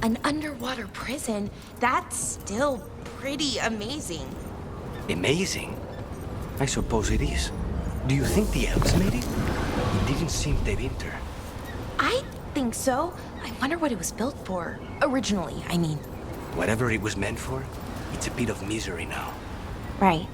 An underwater prison, that's still pretty amazing. Amazing? I suppose it is. Do you think the elves made it? It didn't seem they winter. I think so. I wonder what it was built for. Originally, I mean. Whatever it was meant for, it's a bit of misery now. Right.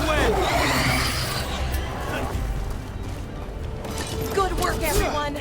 win! Good work, everyone!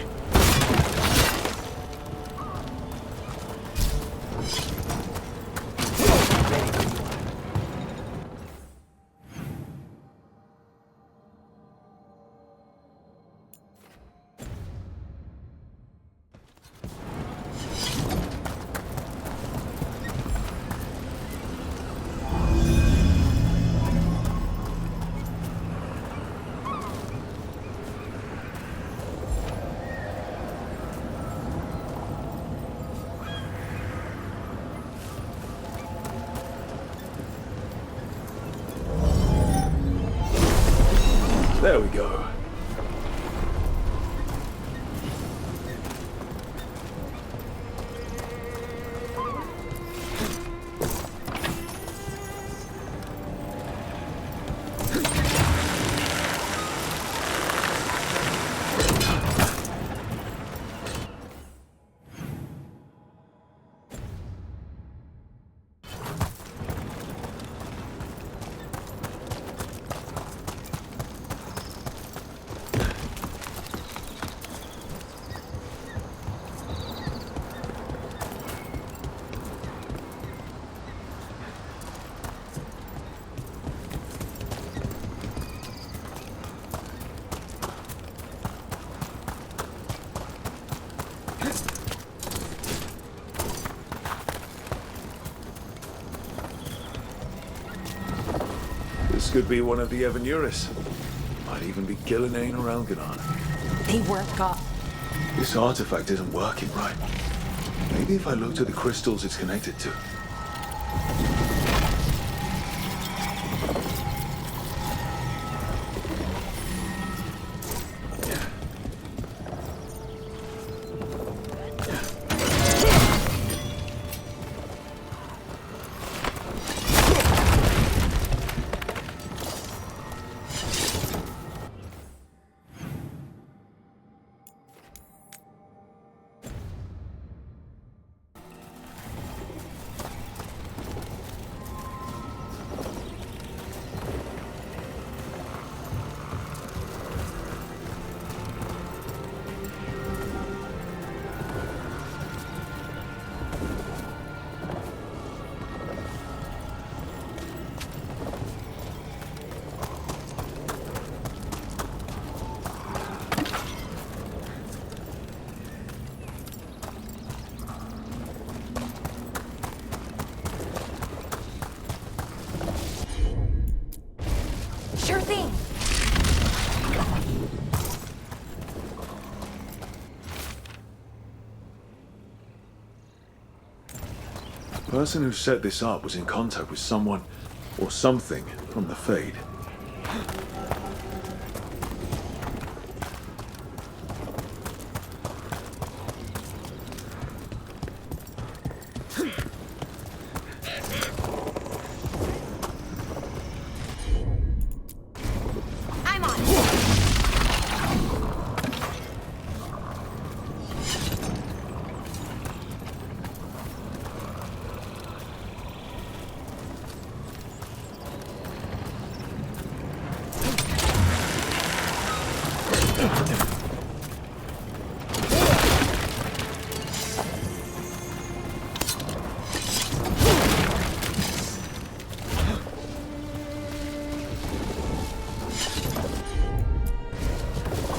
There we go. This could be one of the Evanuris. Might even be Gillinane or Elganon. They weren't got. This artifact isn't working right. Maybe if I looked at the crystals it's connected to. Sure thing. The person who set this up was in contact with someone or something from the Fade. I'm on it.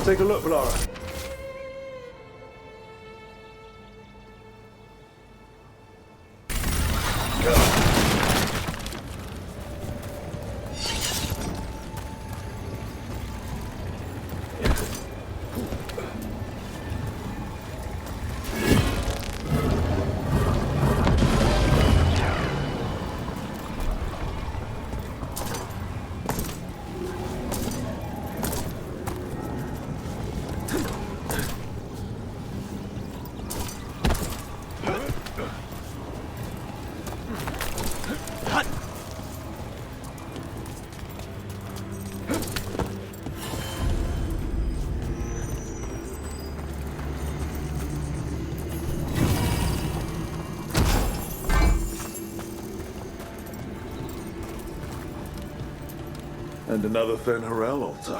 Take a look, Lara. And another Fen Harel altar.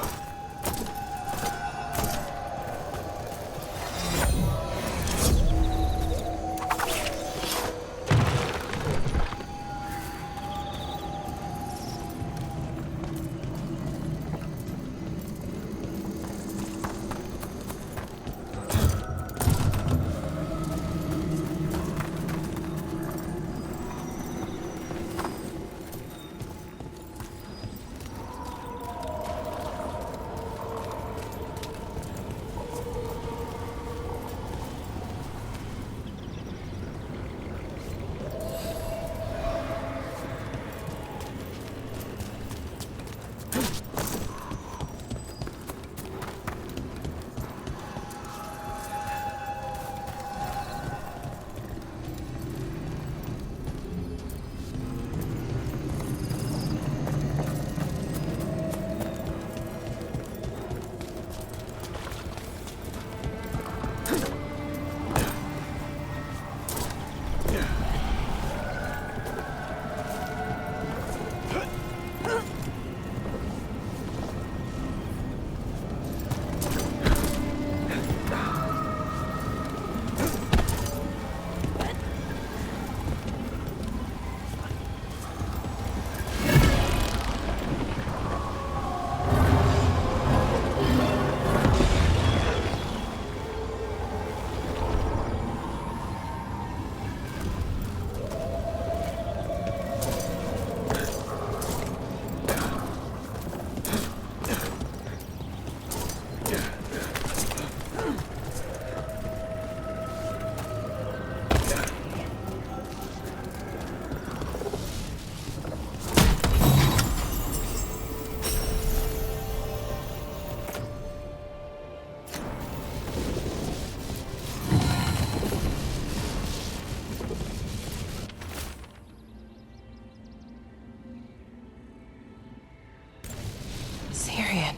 Syrian.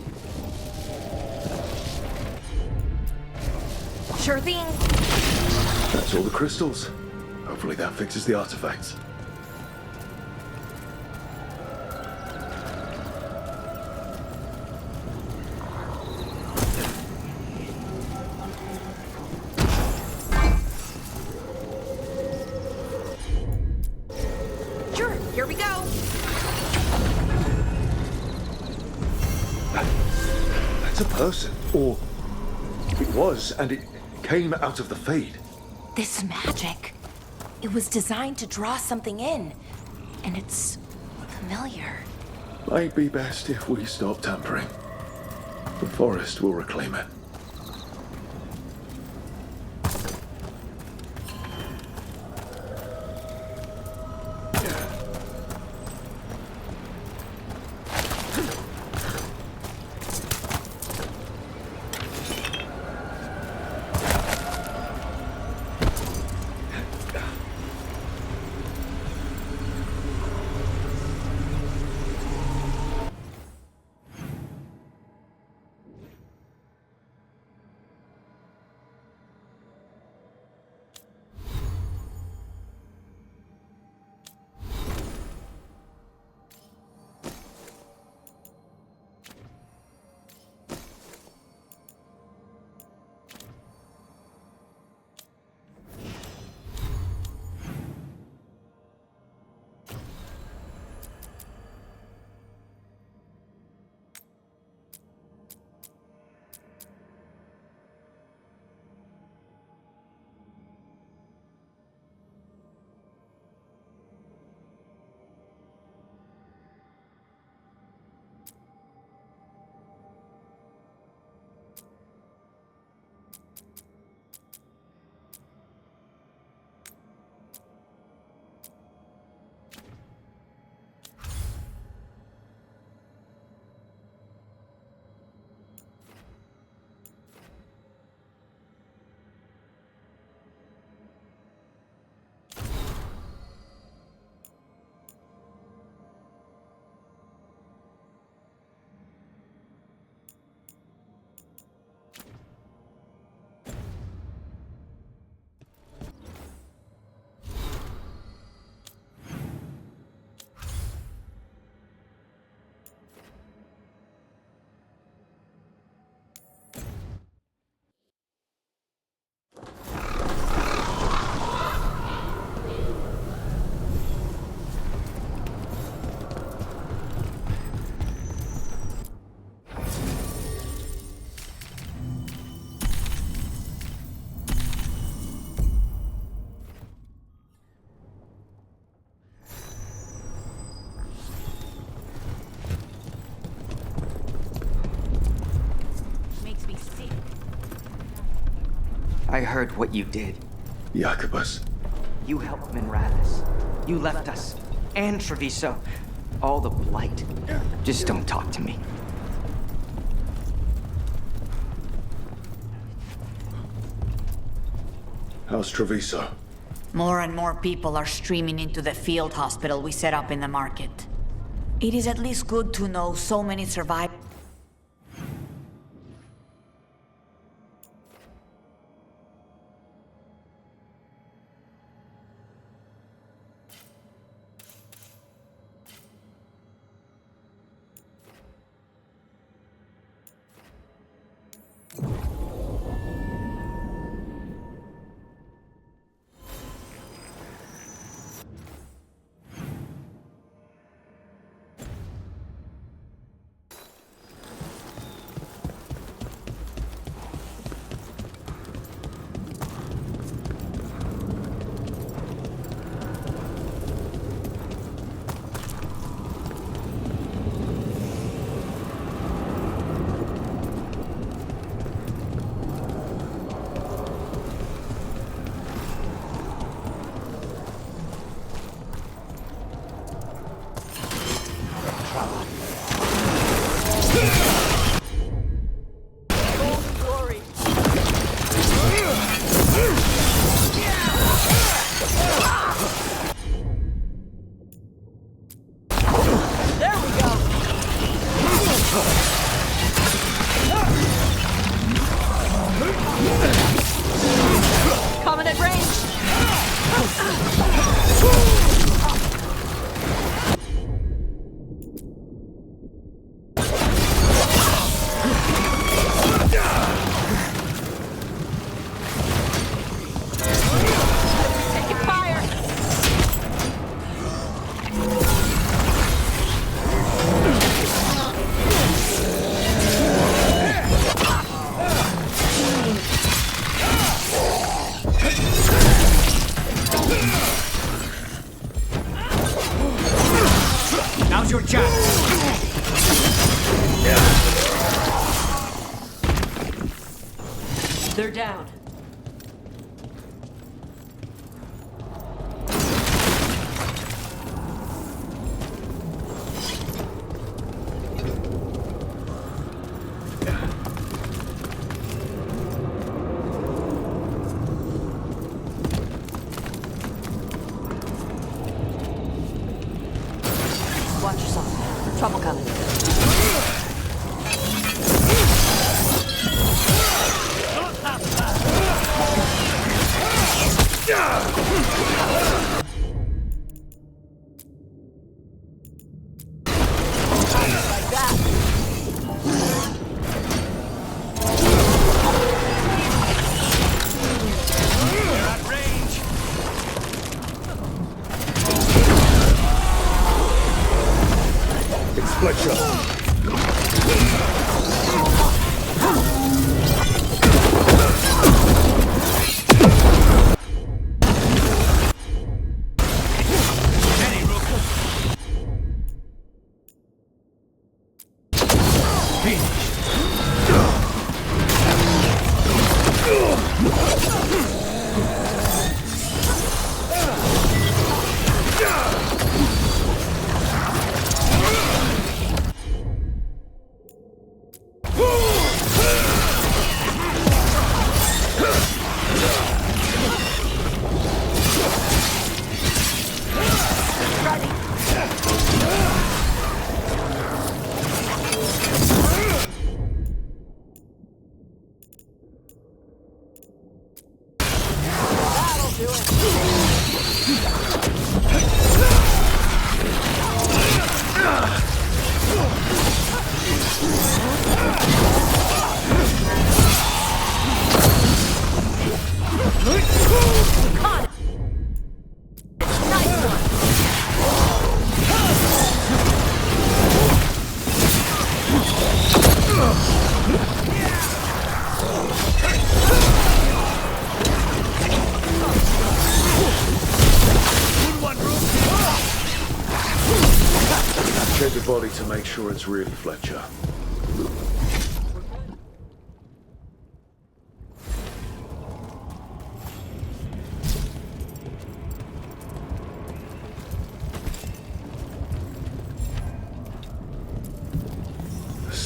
Sure thing. That's all the crystals. Hopefully that fixes the artifacts. Sure, here we go. That's a person. Or it was, and it came out of the Fade. This magic. It was designed to draw something in. And it's familiar. Might be best if we stop tampering. The forest will reclaim it. heard what you did. Jacobus. You helped Minrathis. You left us. And Treviso. All the blight. Just don't talk to me. How's Treviso? More and more people are streaming into the field hospital we set up in the market. It is at least good to know so many survived. Coming at range! Taking fire! Now's your chance. They're down. Watch yourself. Trouble coming. Like that. You're at range. It's Fletcher. Steady, Rook. That'll do it. Caught it. Nice one. Check the body to make sure it's really Fletcher.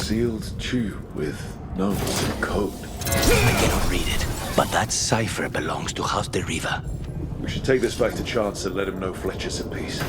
sealed tube with notes and code. I cannot read it, but that cipher belongs to House de Riva. We should take this back to Chance and let him know Fletcher's in peace.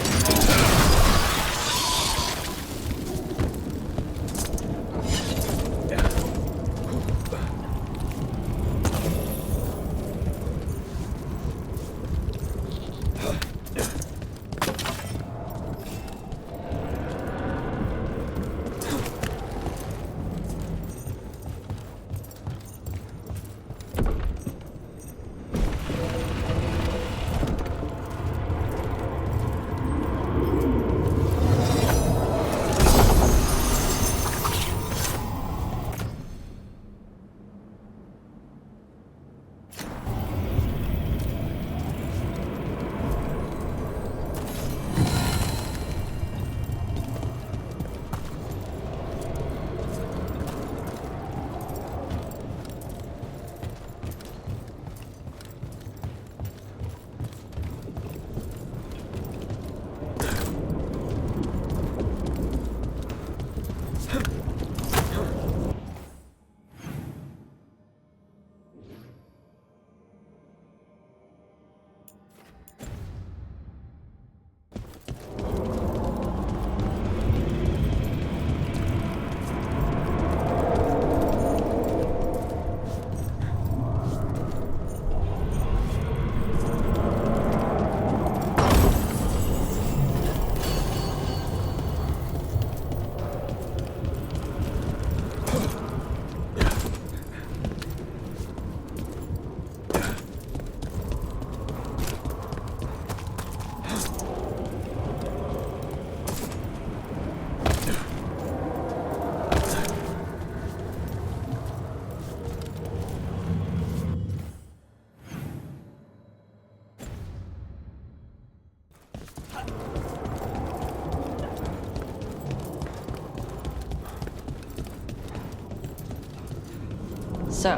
So,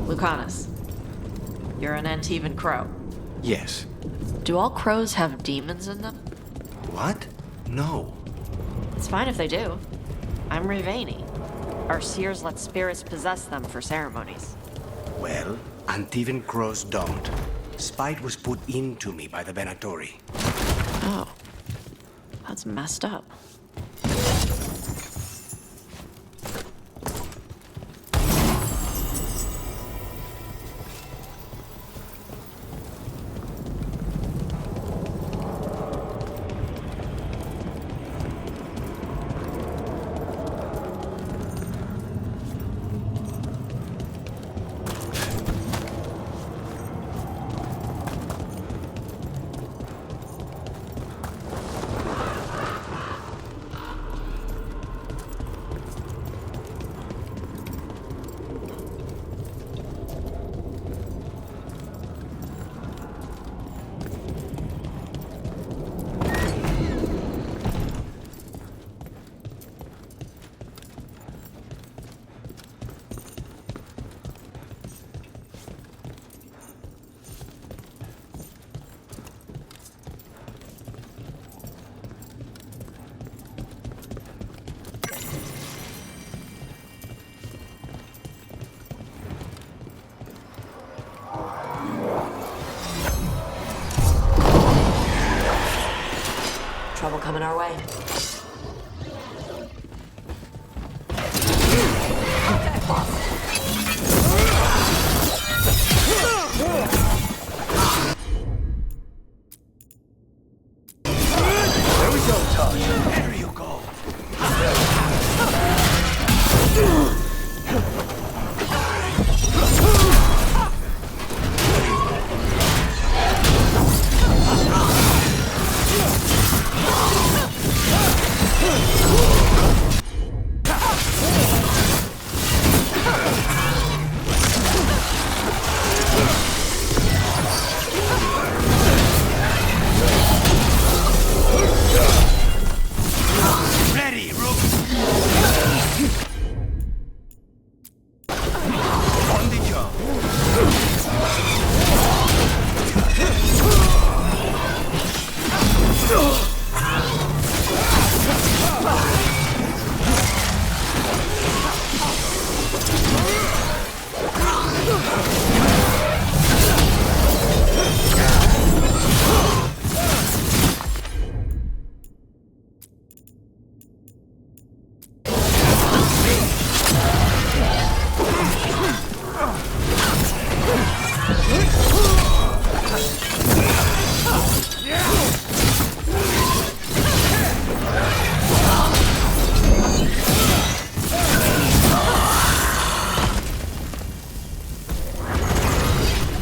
Lucanus, you're an Antivan crow. Yes. Do all crows have demons in them? What? No. It's fine if they do. I'm Revani. Our seers let spirits possess them for ceremonies. Well, Antivan crows don't. Spite was put into me by the Venatori. Oh. That's messed up. Trouble coming our way. There we go, Todd. There you go.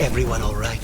Everyone all right?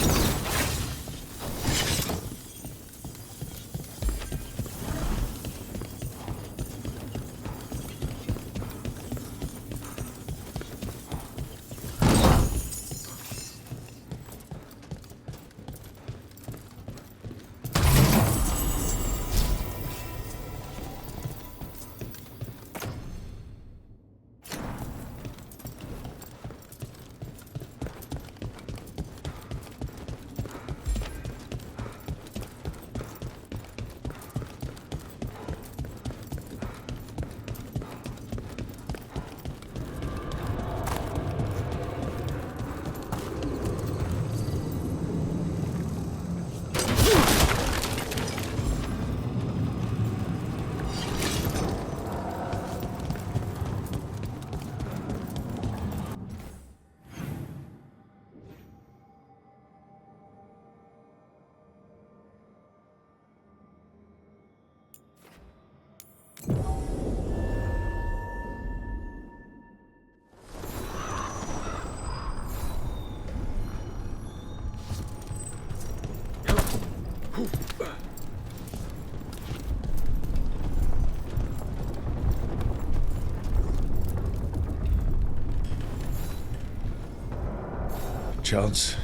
Chance,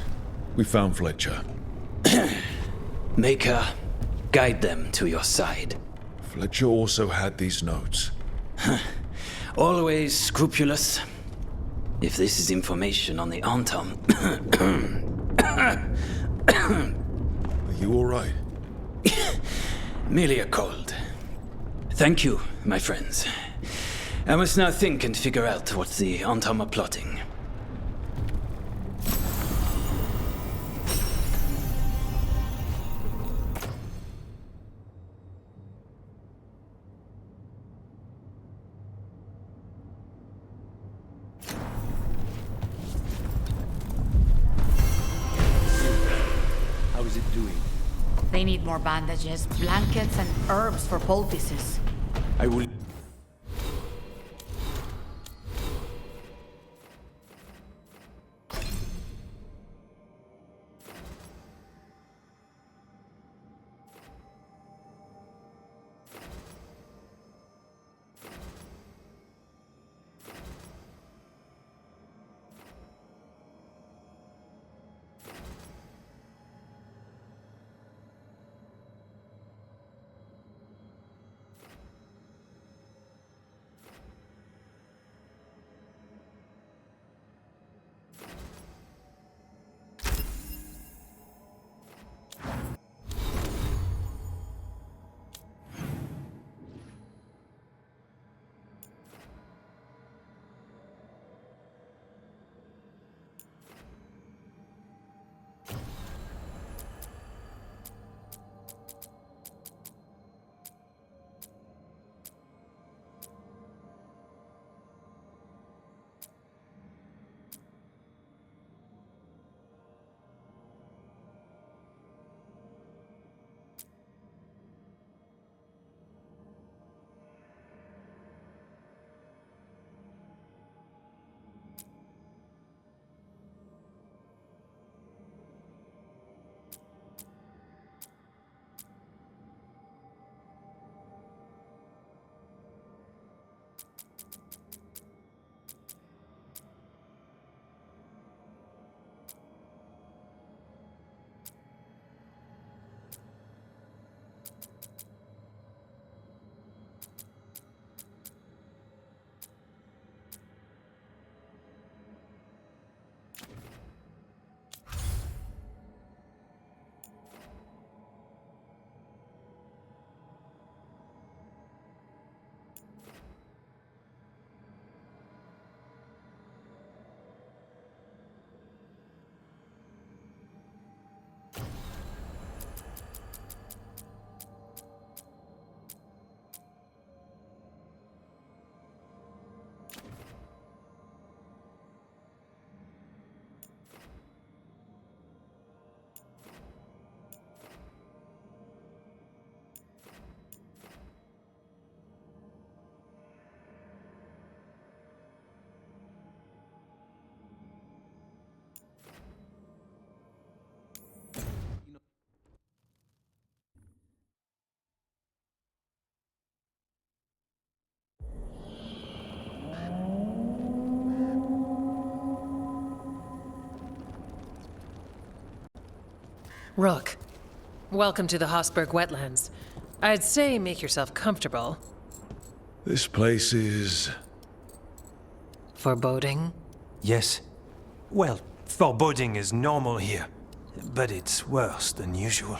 we found Fletcher. Maker, guide them to your side. Fletcher also had these notes. Always scrupulous. If this is information on the Antom... Are you all right? Merely a cold. Thank you, my friends. I must now think and figure out what the Antom are plotting. How is it doing? They need more bandages, blankets, and herbs for poultices. I will... Rook, welcome to the Hosberg wetlands. I'd say make yourself comfortable. This place is... Foreboding? Yes. Well, foreboding is normal here, but it's worse than usual.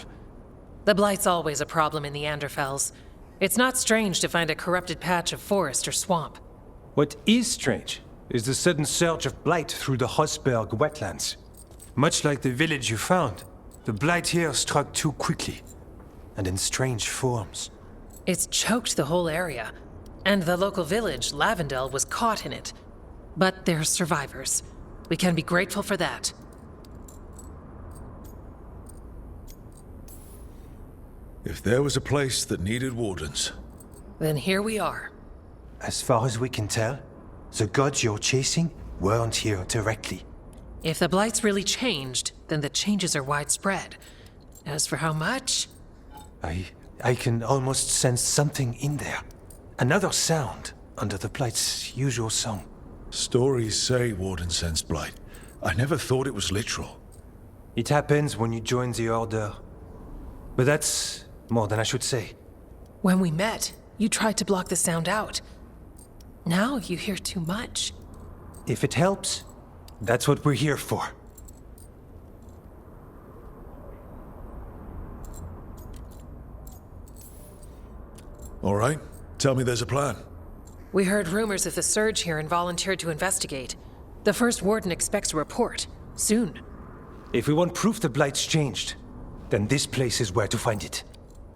The Blight's always a problem in the Anderfels. It's not strange to find a corrupted patch of forest or swamp. What is strange is the sudden surge of blight through the Hosberg wetlands. Much like the village you found, the blight here struck too quickly, and in strange forms. It's choked the whole area, and the local village, Lavendel, was caught in it. But they're survivors. We can be grateful for that. If there was a place that needed wardens... Then here we are. As far as we can tell, the gods you're chasing weren't here directly. If the Blight's really changed, then the changes are widespread. As for how much... I can almost sense something in there. Another sound under the blight's usual song. Stories say Warden sensed blight. I never thought it was literal. It happens when you join the Order. But that's more than I should say. When we met, you tried to block the sound out. Now you hear too much. If it helps, that's what we're here for. All right, tell me there's a plan. We heard rumors of the surge here and volunteered to investigate. The first warden expects a report. Soon. If we want proof the blight's changed, then this place is where to find it.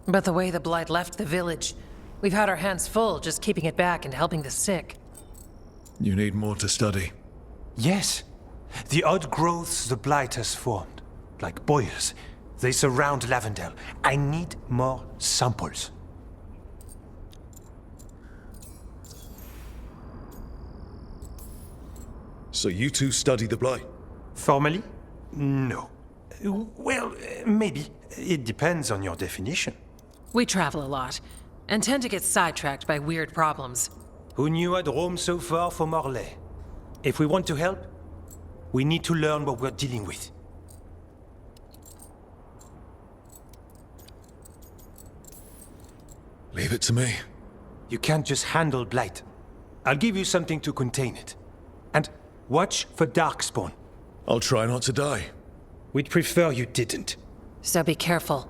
But the way the Blight left the village, we've had our hands full just keeping it back and helping the sick. You need more to study. Yes. The odd growths the blight has formed, like boils, they surround Lavendel. I need more samples. So you two study the blight? Formally? No. Well, maybe. It depends on your definition. We travel a lot, and tend to get sidetracked by weird problems. Who knew I'd roam so far for Morlaix? If we want to help, we need to learn what we're dealing with. Leave it to me. You can't just handle blight. I'll give you something to contain it. And watch for darkspawn. I'll try not to die. We'd prefer you didn't. So be careful.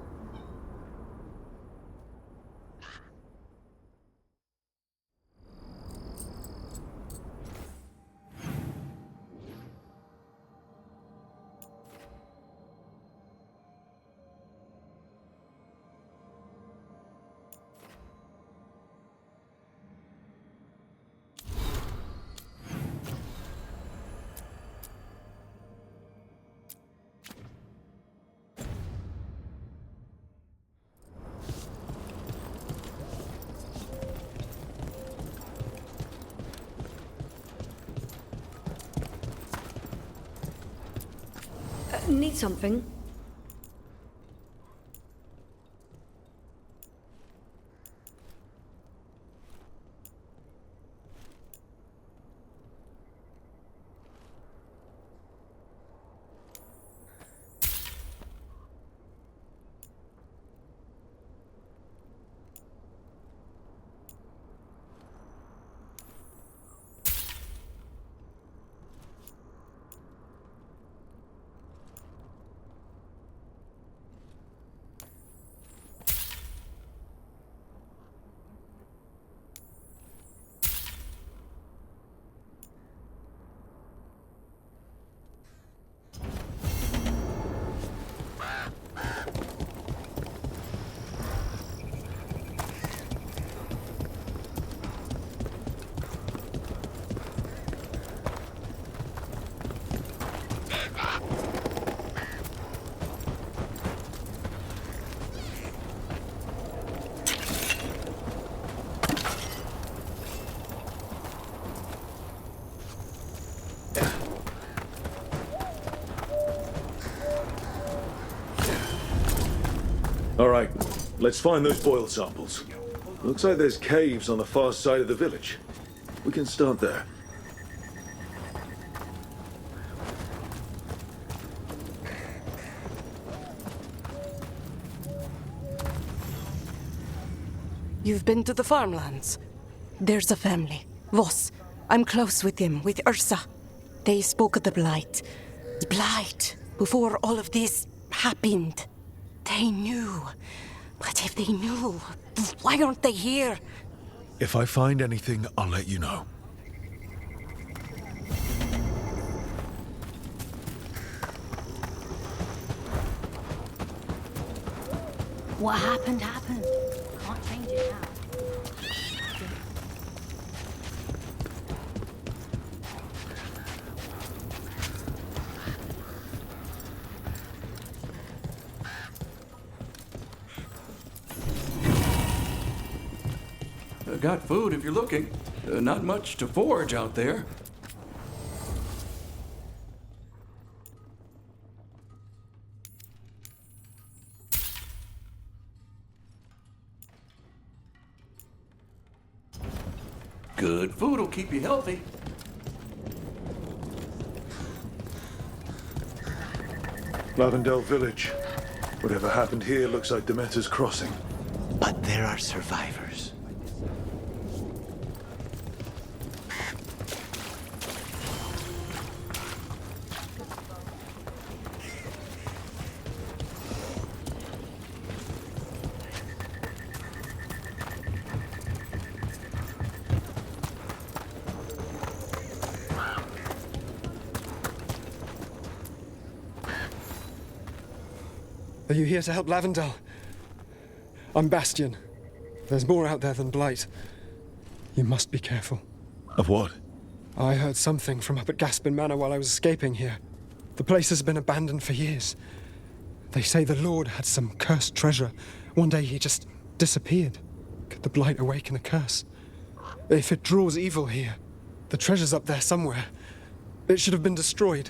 Need something? All right, let's find those boil samples. Looks like there's caves on the far side of the village. We can start there. You've been to the farmlands? There's a family. Voss. I'm close with them, with Ursa. They spoke of the Blight. The Blight. Before all of this happened. They knew. But if they knew, why aren't they here? If I find anything, I'll let you know. What happened, happened. Can't change it now. Got food if you're looking. Not much to forage out there. Good food will keep you healthy. Lavendel Village. Whatever happened here looks like Demeter's Crossing. But there are survivors. Are you here to help Lavendel? I'm Bastion. There's more out there than Blight. You must be careful. Of what? I heard something from up at Gaspin Manor while I was escaping here. The place has been abandoned for years. They say the Lord had some cursed treasure. One day he just disappeared. Could the Blight awaken a curse? If it draws evil here, the treasure's up there somewhere. It should have been destroyed.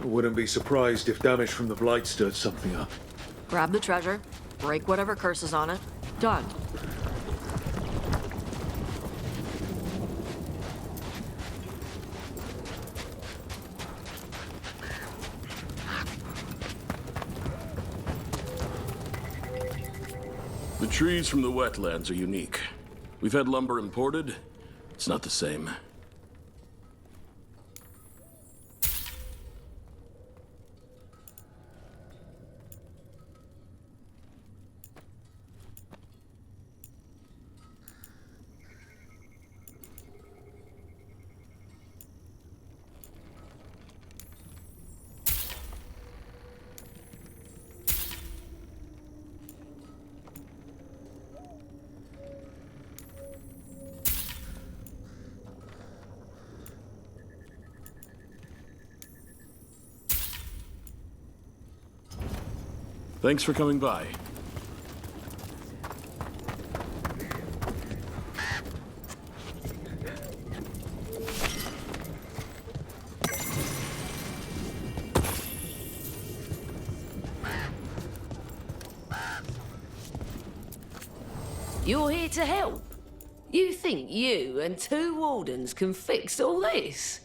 Wouldn't be surprised if damage from the Blight stirred something up. Grab the treasure, break whatever curse is on it. Done. The trees from the wetlands are unique. We've had lumber imported. It's not the same. Thanks for coming by. You're here to help? You think you and two wardens can fix all this?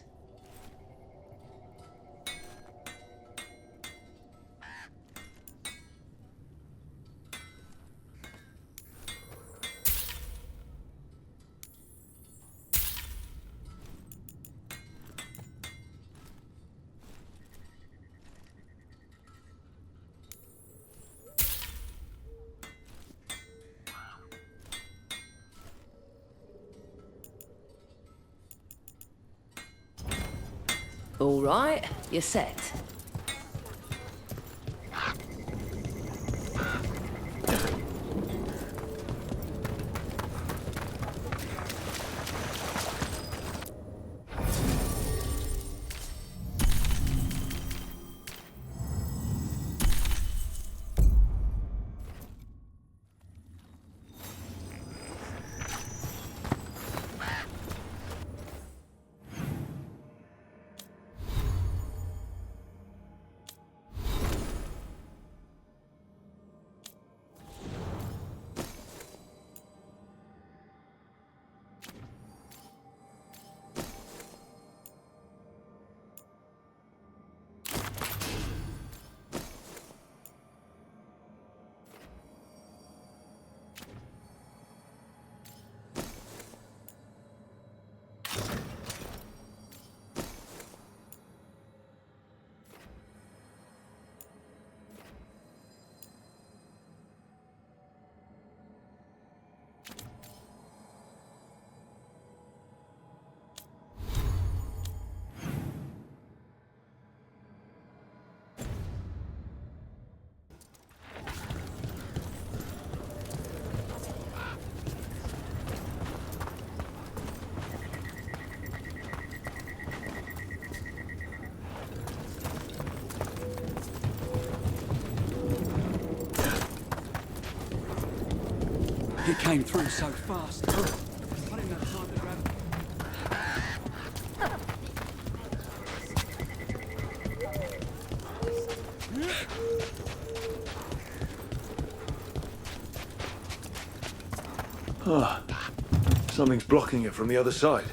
All right, you're set. He came through so fast. I didn't have time to grab him. Ah, something's blocking it from the other side.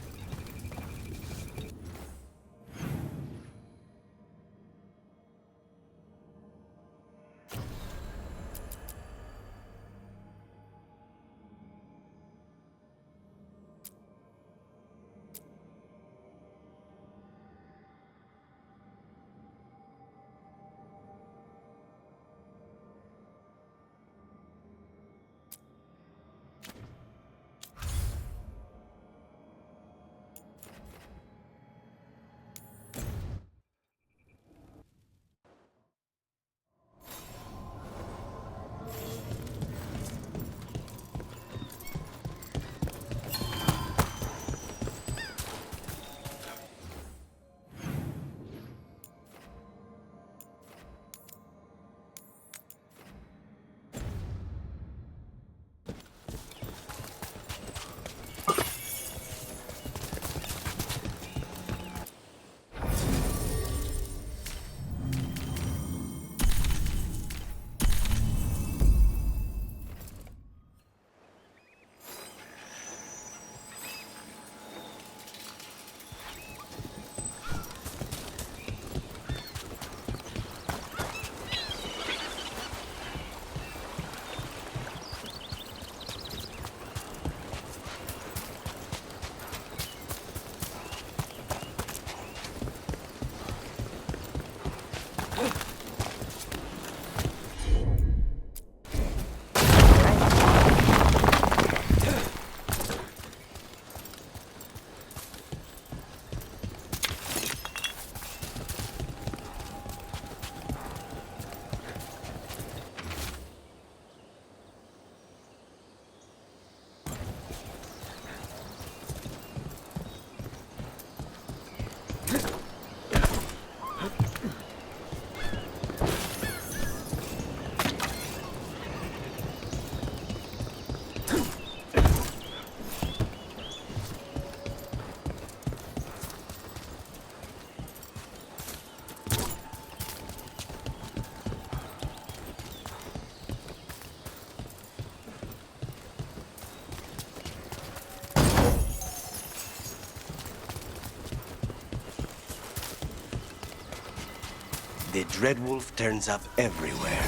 The Dreadwolf turns up everywhere.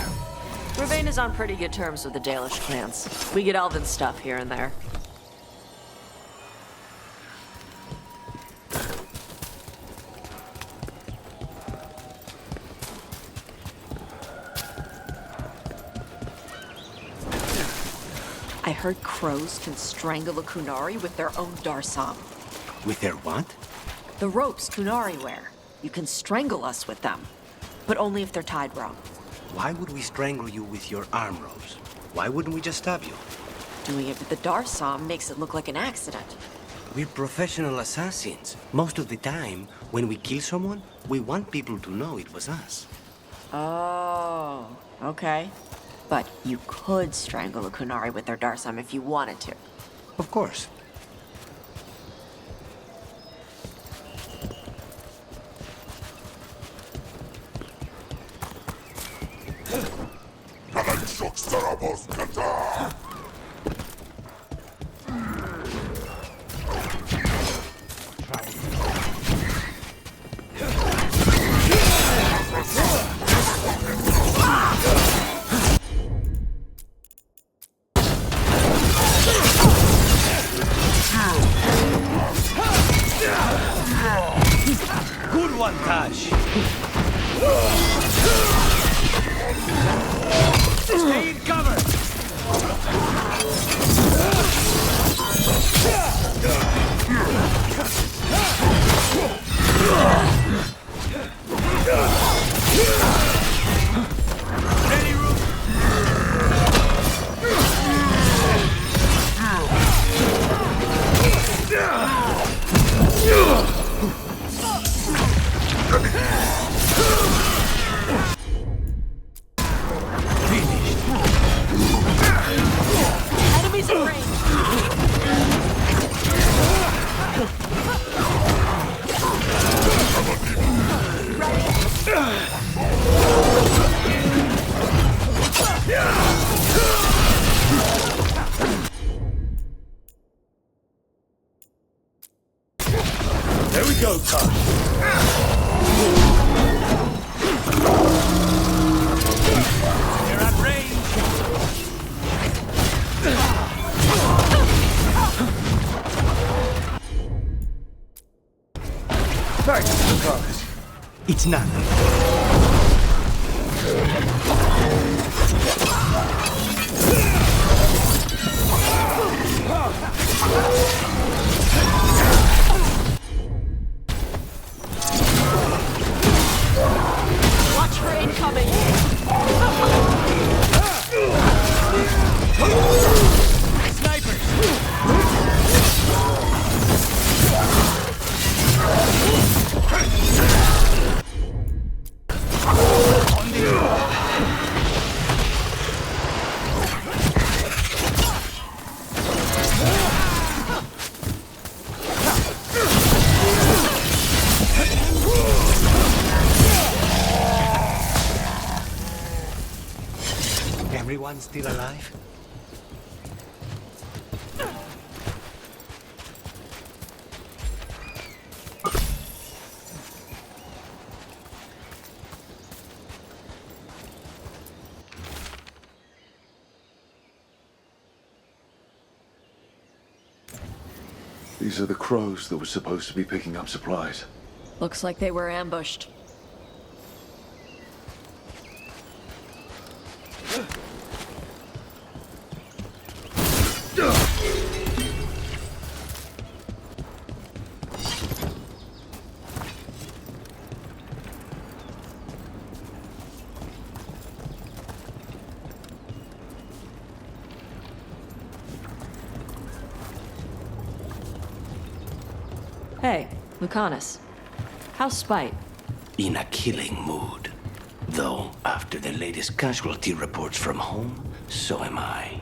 Ravane is on pretty good terms with the Dalish clans. We get elven stuff here and there. I heard crows can strangle a Kunari with their own Darsam. With their what? The ropes Kunari wear. You can strangle us with them, but only if they're tied wrong. Why would we strangle you with your arm ropes? Why wouldn't we just stab you? Doing it with the Darsam makes it look like an accident. We're professional assassins. Most of the time, when we kill someone, we want people to know it was us. Oh, okay. But you could strangle a Kunari with their Darsam if you wanted to. Of course. Good one, Taj. Stay in cover. Ready, Rook? Enemies in go, Tosh. They're at range. Thanks, Thomas. It's nothing. Watch for incoming! Everyone still alive? These are the crows that were supposed to be picking up supplies. Looks like they were ambushed. Hey, Lucanus. How's Spite? In a killing mood. Though, after the latest casualty reports from home, so am I.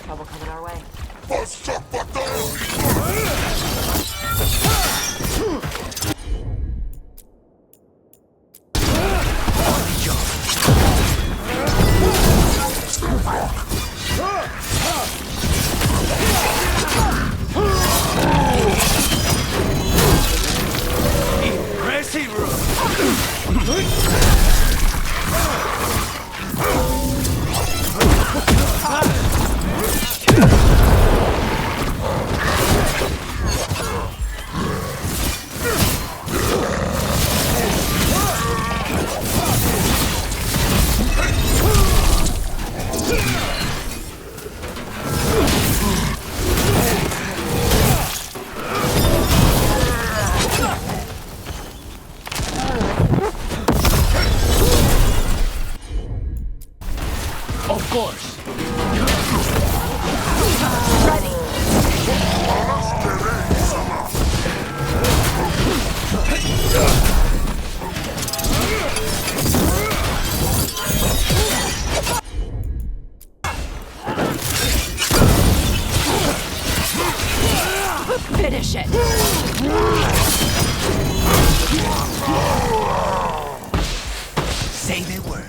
Trouble coming our way. Of course. Finish it! Say the word.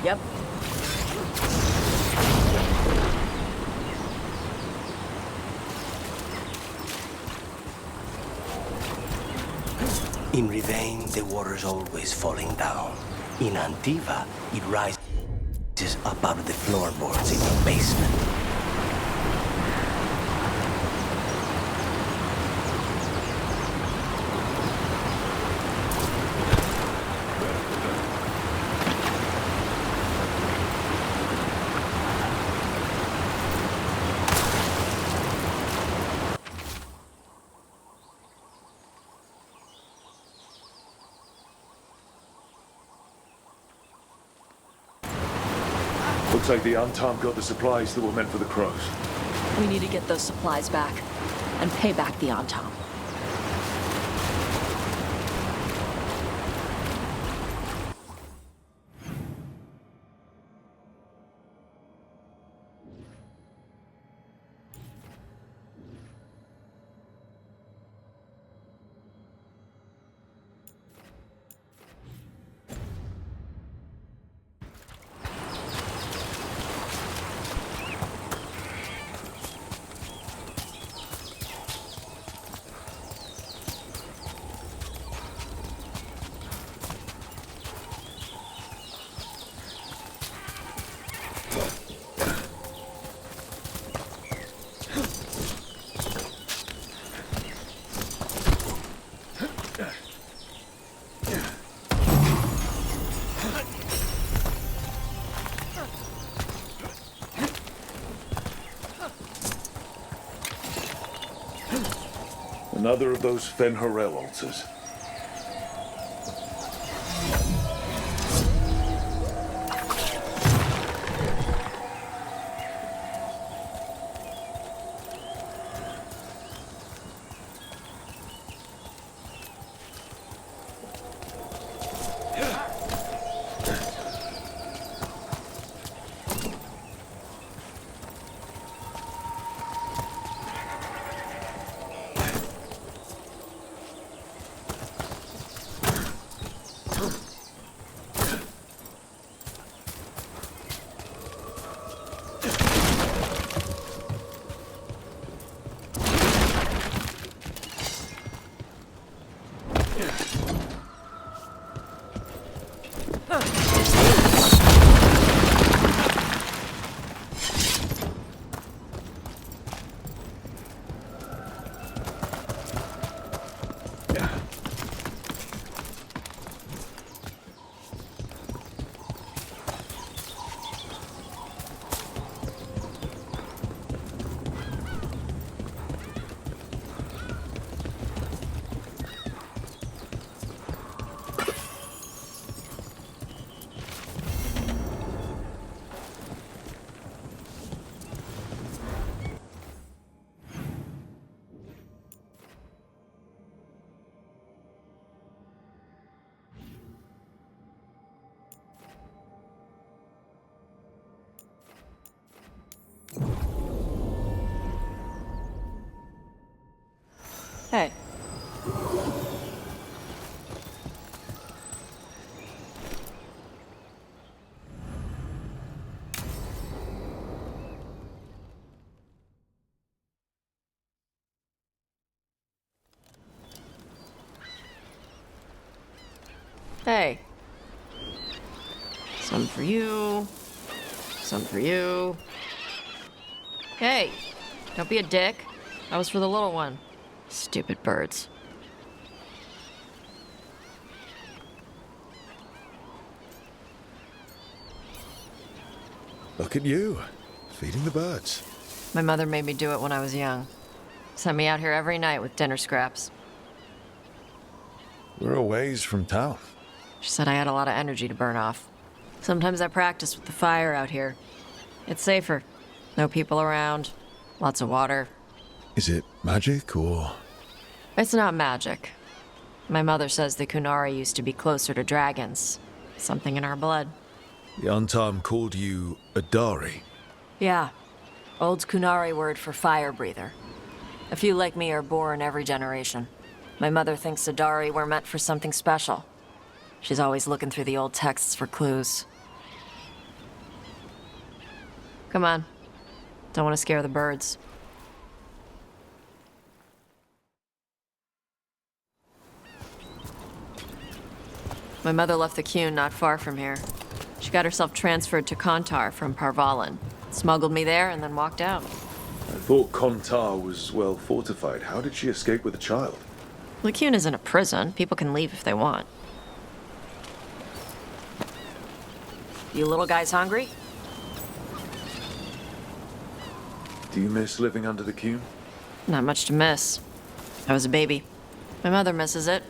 Yep. In Rivain, the water's always falling down. In Antiva, it rises up out of the floorboards in your basement. Looks like the Antam got the supplies that were meant for the crows. We need to get those supplies back and pay back the Antam. Another of those Fen'Harel altars. Hey. Hey. Some for you. Some for you. Hey, don't be a dick. That was for the little one. Stupid birds. Look at you, feeding the birds. My mother made me do it when I was young. Sent me out here every night with dinner scraps. We're a ways from town. She said I had a lot of energy to burn off. Sometimes I practice with the fire out here. It's safer. No people around. Lots of water. Is it magic or...? It's not magic. My mother says the Kunari used to be closer to dragons. Something in our blood. The Antam called you a Dari. Yeah. Old Kunari word for fire breather. A few like me are born every generation. My mother thinks Adari were meant for something special. She's always looking through the old texts for clues. Come on. Don't want to scare the birds. My mother left the Qun not far from here. She got herself transferred to Kontar from Parvalan. Smuggled me there and then walked out. I thought Kontar was well fortified. How did she escape with a child? The Qun isn't a prison. People can leave if they want. You little guys hungry? Do you miss living under the Qun? Not much to miss. I was a baby. My mother misses it.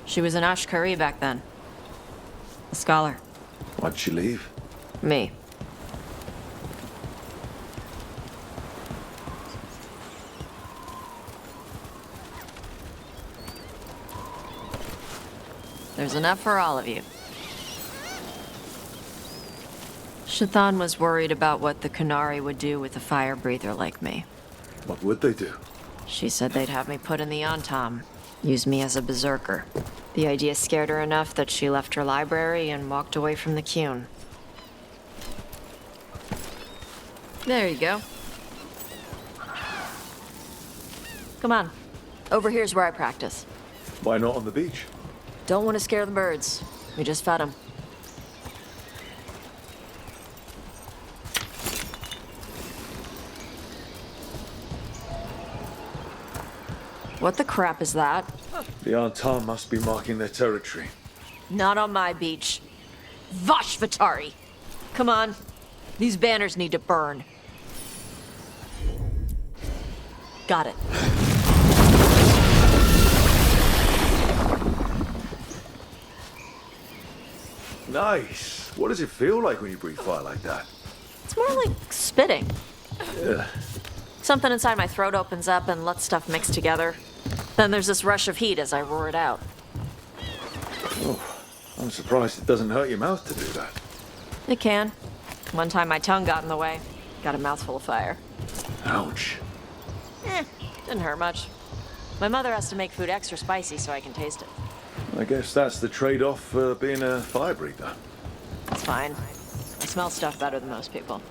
She was an Ashkari back then. A scholar. Why'd she leave? Me. There's enough for all of you. Shathan was worried about what the Qunari would do with a fire breather like me. What would they do? She said they'd have me put in the Antam, use me as a berserker. The idea scared her enough that she left her library and walked away from the Qun. There you go. Come on. Over here's where I practice. Why not on the beach? Don't want to scare the birds. We just fed them. What the crap is that? The Antar must be marking their territory. Not on my beach. Vashvatari! Come on. These banners need to burn. Got it. Nice. What does it feel like when you breathe fire like that? It's more like spitting. Yeah. Something inside my throat opens up and lets stuff mix together. Then there's this rush of heat as I roar it out. Oh, I'm surprised it doesn't hurt your mouth to do that. It can. One time my tongue got in the way. Got a mouthful of fire. Ouch. Didn't hurt much. My mother has to make food extra spicy so I can taste it. I guess that's the trade-off for being a fire breather. It's fine. I smell stuff better than most people.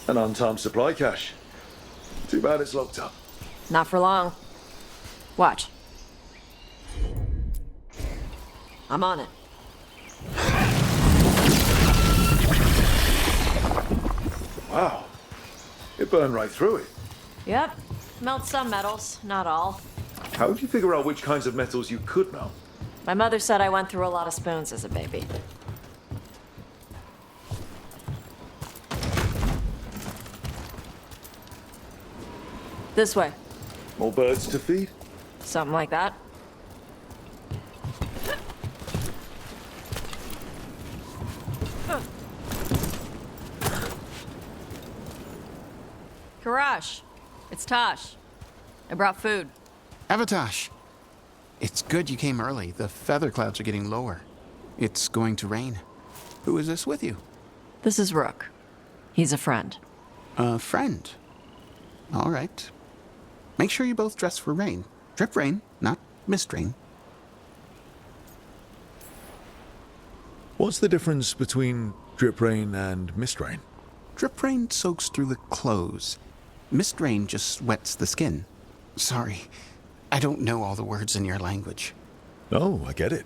An untimed supply cache. Too bad it's locked up. Not for long. Watch. I'm on it. Wow. It burned right through it. Yep. Melt some metals, not all. How did you figure out which kinds of metals you could melt? My mother said I went through a lot of spoons as a baby. This way. More birds to feed? Something like that. Karash, it's Tosh. I brought food. Avatosh. It's good you came early. The feather clouds are getting lower. It's going to rain. Who is this with you? This is Rook. He's a friend. A friend? All right. Make sure you both dress for rain. Drip rain, not mist rain. What's the difference between drip rain and mist rain? Drip rain soaks through the clothes. Mist rain just wets the skin. Sorry, I don't know all the words in your language. Oh, I get it.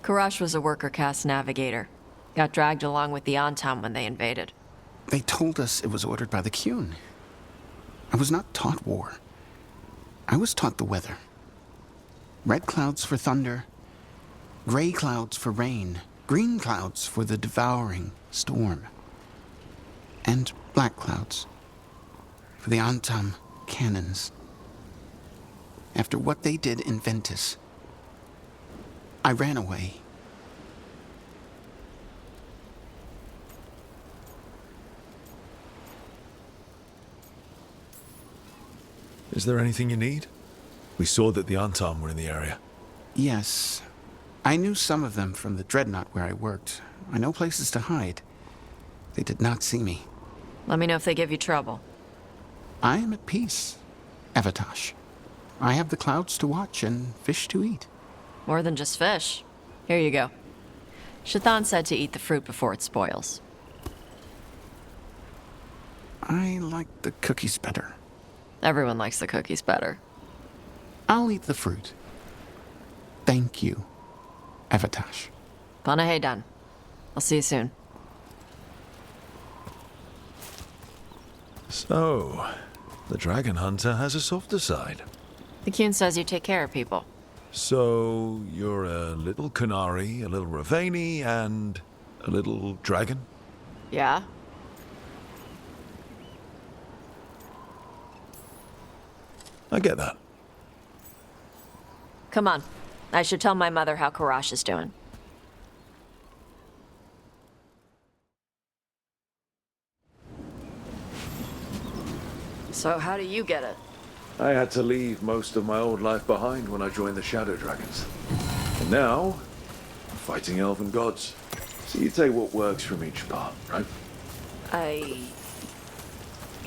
Karash was a worker caste navigator. Got dragged along with the Antam when they invaded. They told us it was ordered by the Qun. I was not taught war. I was taught the weather. Red clouds for thunder, gray clouds for rain, green clouds for the devouring storm, and black clouds for the Antam cannons. After what they did in Ventus, I ran away. Is there anything you need? We saw that the Antam were in the area. Yes. I knew some of them from the Dreadnought where I worked. I know places to hide. They did not see me. Let me know if they give you trouble. I am at peace, Evatosh. I have the clouds to watch and fish to eat. More than just fish. Here you go. Shathan said to eat the fruit before it spoils. I like the cookies better. Everyone likes the cookies better. I'll eat the fruit. Thank you, Evatosh. Panahedan. I'll see you soon. So, the Dragon Hunter has a softer side. The Kyun says you take care of people. So, you're a little Kunari, a little Ravani, and a little dragon? Yeah? I get that. Come on. I should tell my mother how Karash is doing. So how do you get it? I had to leave most of my old life behind when I joined the Shadow Dragons. And now, I'm fighting elven gods. So you take what works from each part, right?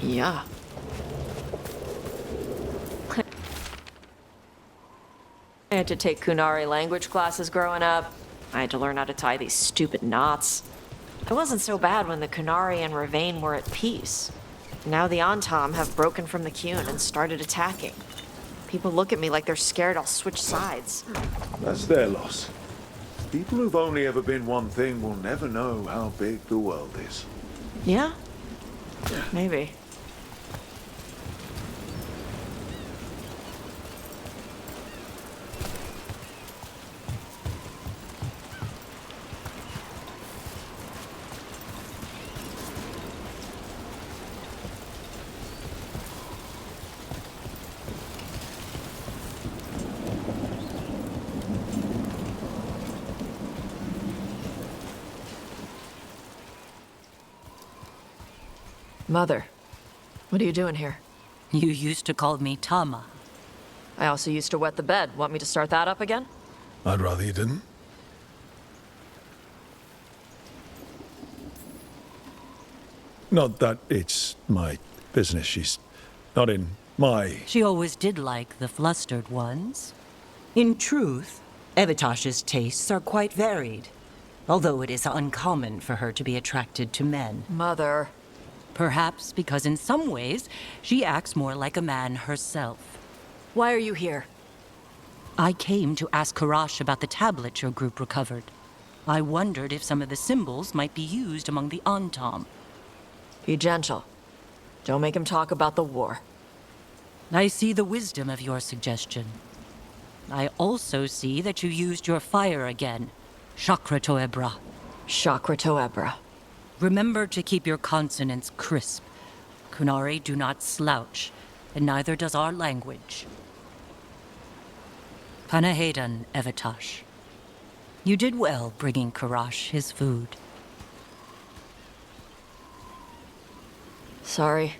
Yeah. I had to take Kunari language classes growing up. I had to learn how to tie these stupid knots. It wasn't so bad when the Kunari and Ravane were at peace. Now the Antam have broken from the Kyun and started attacking. People look at me like they're scared I'll switch sides. That's their loss. People who've only ever been one thing will never know how big the world is. Yeah? Maybe. Mother, what are you doing here? You used to call me Tama. I also used to wet the bed. Want me to start that up again? I'd rather you didn't. Not that it's my business. She's not in my... She always did like the flustered ones. In truth, Evatosh's tastes are quite varied, although it is uncommon for her to be attracted to men. Mother. Perhaps because in some ways, she acts more like a man herself. Why are you here? I came to ask Karash about the tablet your group recovered. I wondered if some of the symbols might be used among the Antam. Be gentle. Don't make him talk about the war. I see the wisdom of your suggestion. I also see that you used your fire again. Chakra Toebra. Chakra Toebra. Remember to keep your consonants crisp. Kunari do not slouch, and neither does our language. Panahedan, Evatosh. You did well bringing Karash his food. Sorry.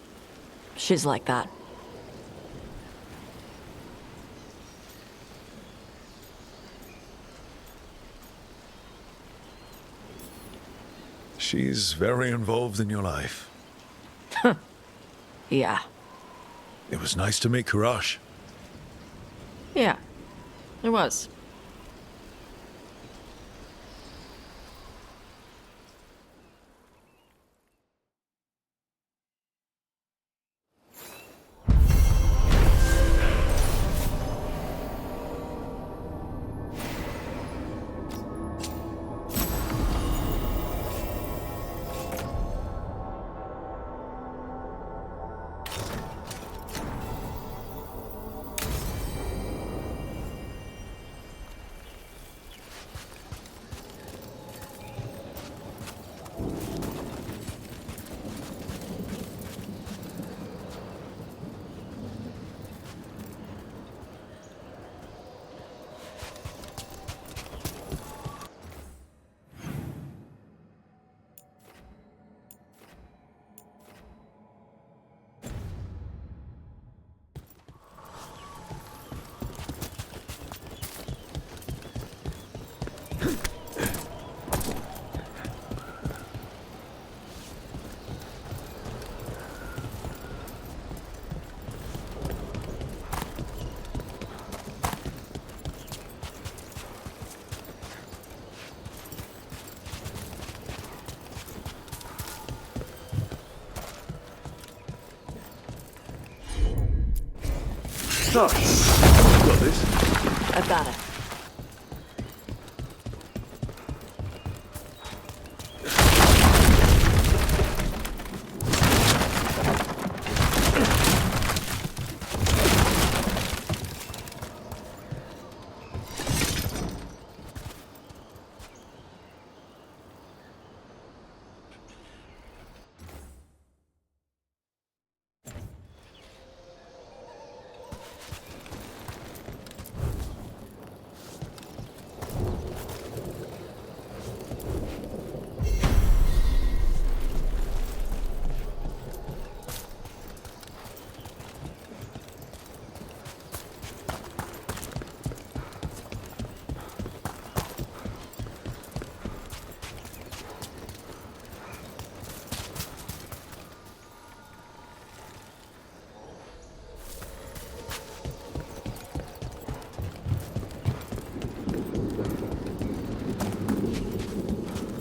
She's like that. She's very involved in your life. Yeah. It was nice to meet Karash. Yeah. It was. Sorry. Got this. I've got it.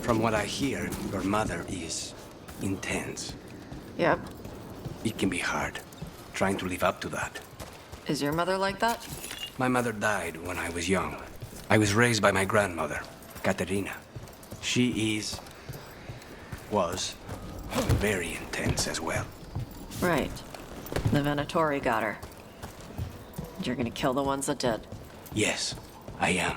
From what I hear, your mother is intense. Yep. It can be hard, trying to live up to that. Is your mother like that? My mother died when I was young. I was raised by my grandmother, Katerina. She was very intense as well. Right. The Venatori got her. You're gonna kill the ones that did. Yes, I am.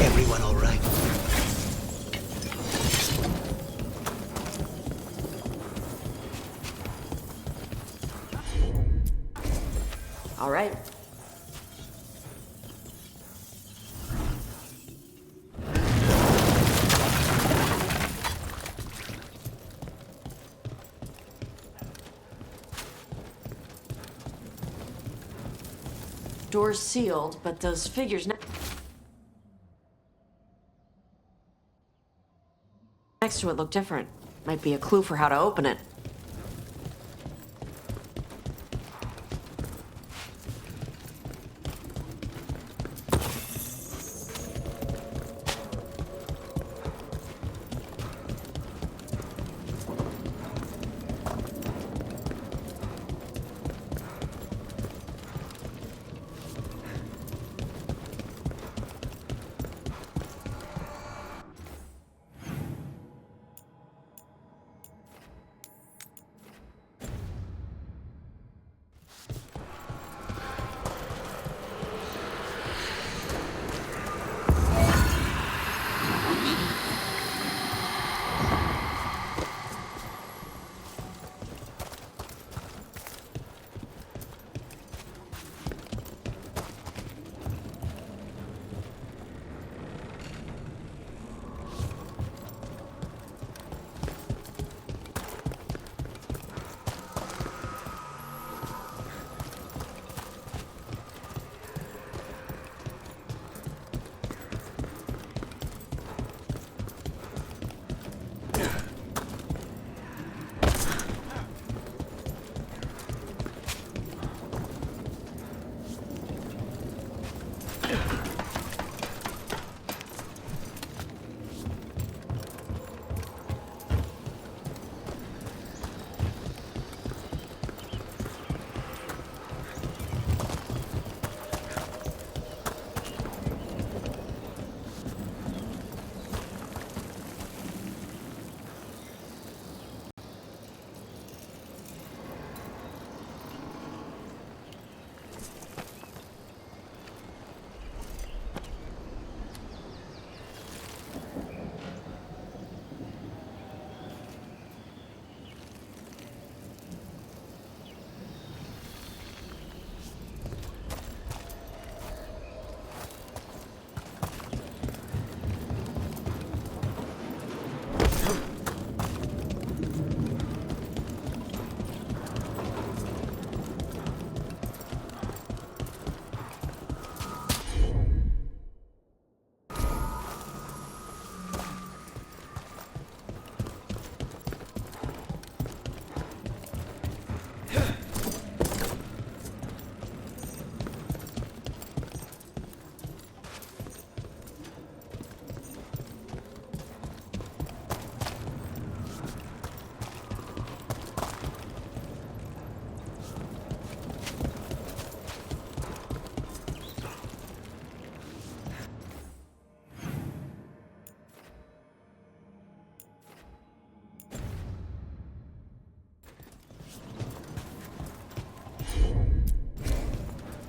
Everyone all right? All right. Door's sealed, but those figures next to it look different. Might be a clue for how to open it.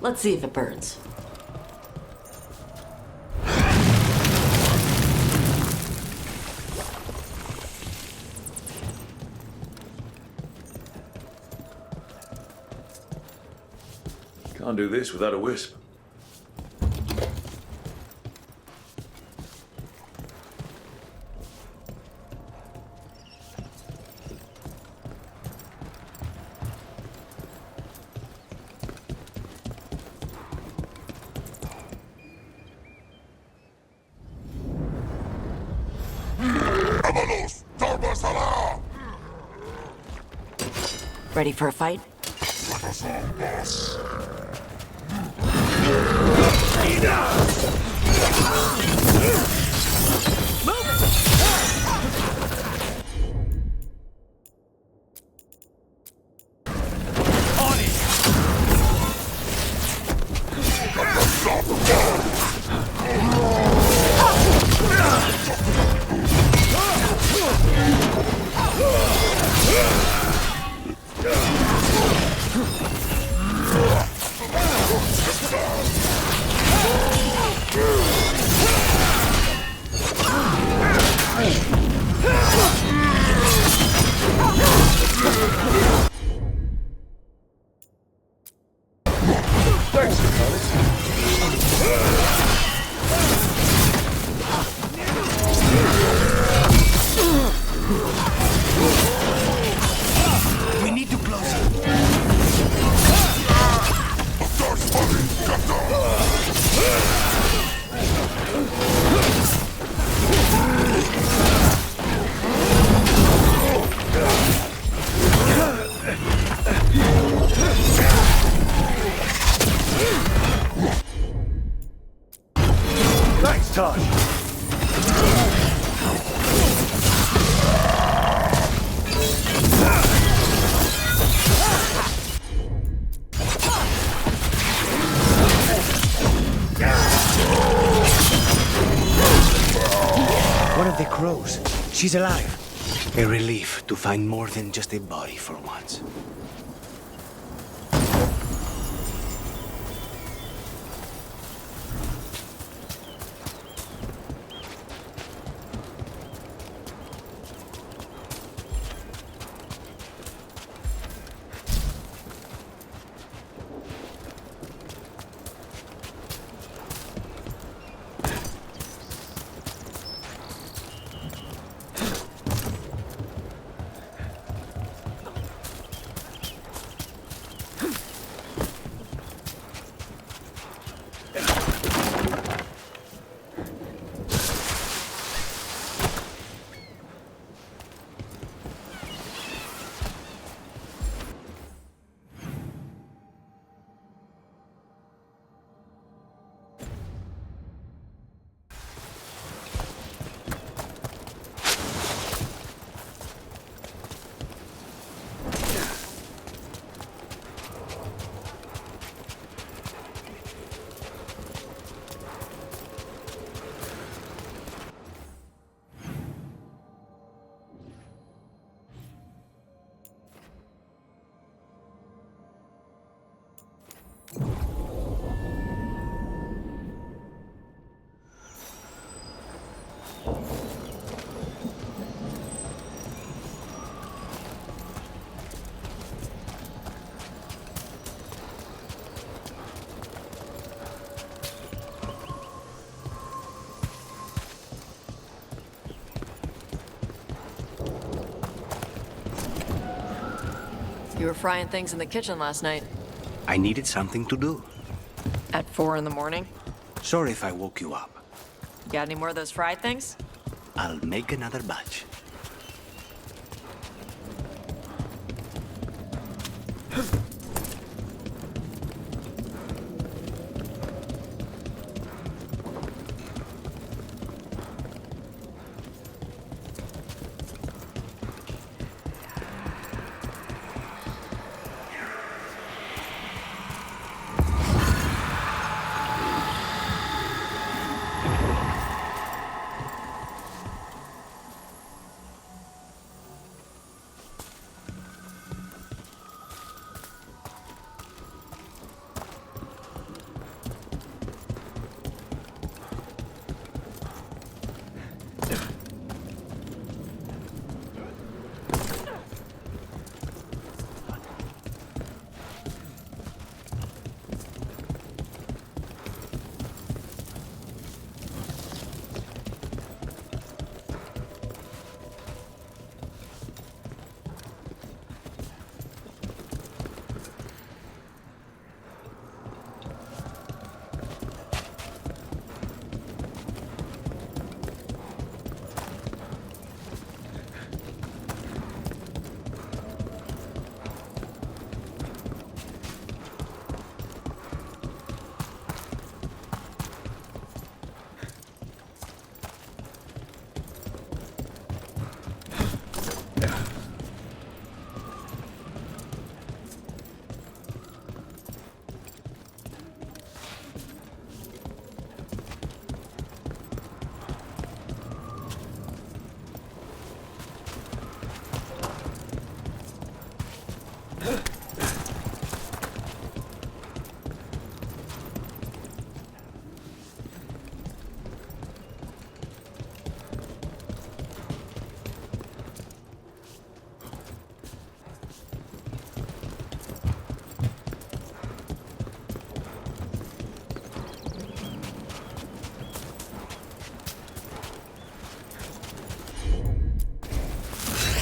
Let's see if it burns. Can't do this without a wisp. Ready for a fight? We need to close it. Thanks, Taj. One of the crows. She's alive. A relief to find more than just a body for once. You were frying things in the kitchen last night. I needed something to do. At 4 in the morning? Sorry if I woke you up. Got any more of those fried things? I'll make another batch.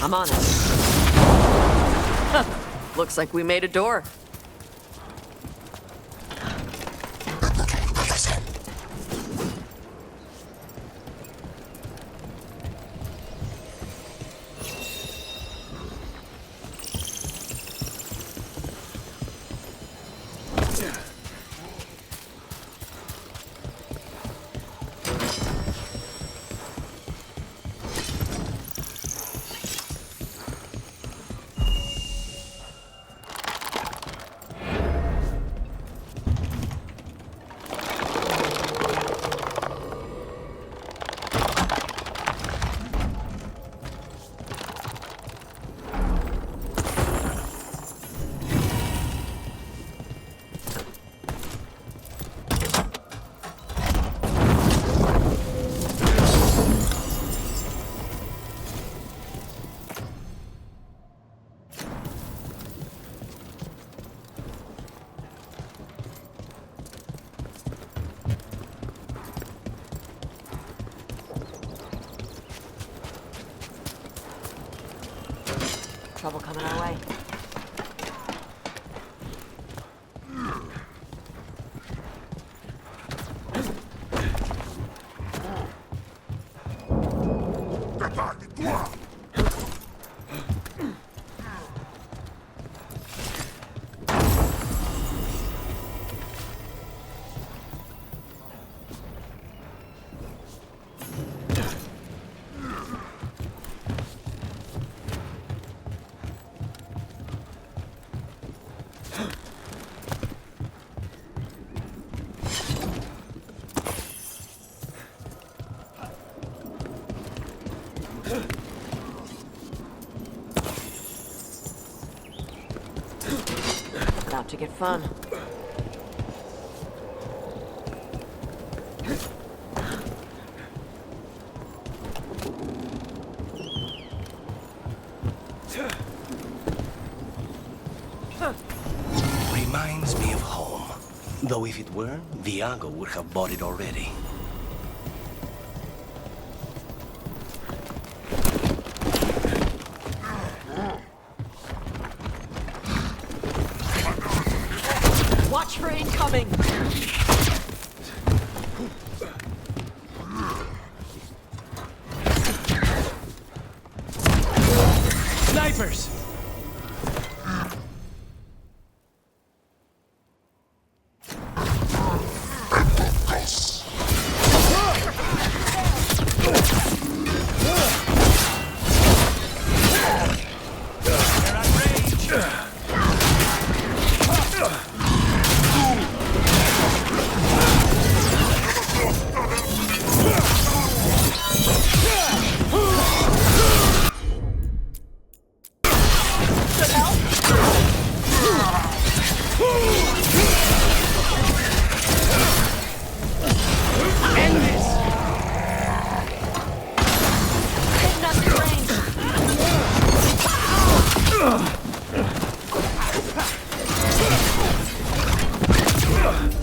I'm on it. Looks like we made a door. Trouble coming our way. About to get fun. Reminds me of home. Though if it were, Viago would have bought it already. Watch for incoming! Snipers!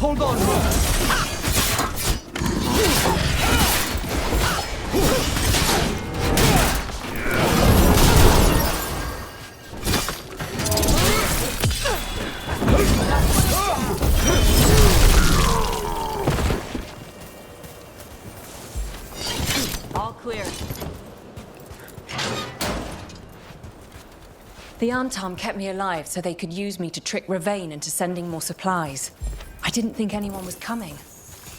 Hold on, All clear. The Antom kept me alive so they could use me to trick Ravane into sending more supplies. I didn't think anyone was coming.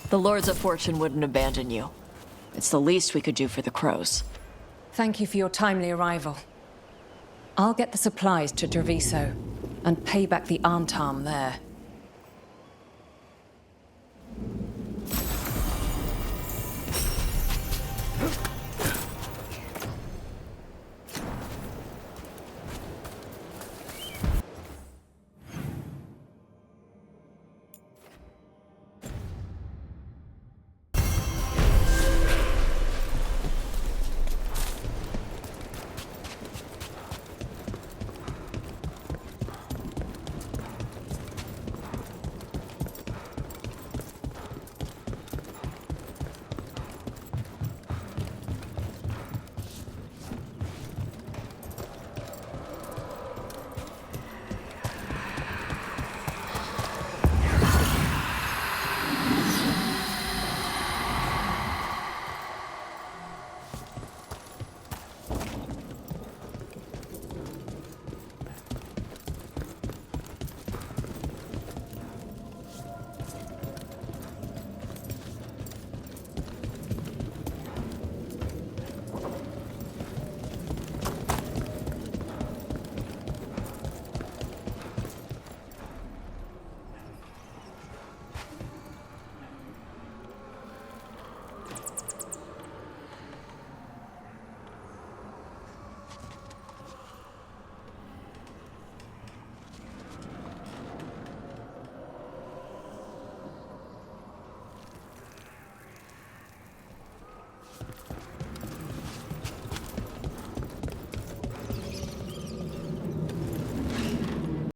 The Lords of Fortune wouldn't abandon you. It's the least we could do for the crows. Thank you for your timely arrival. I'll get the supplies to Treviso and pay back the Antom there.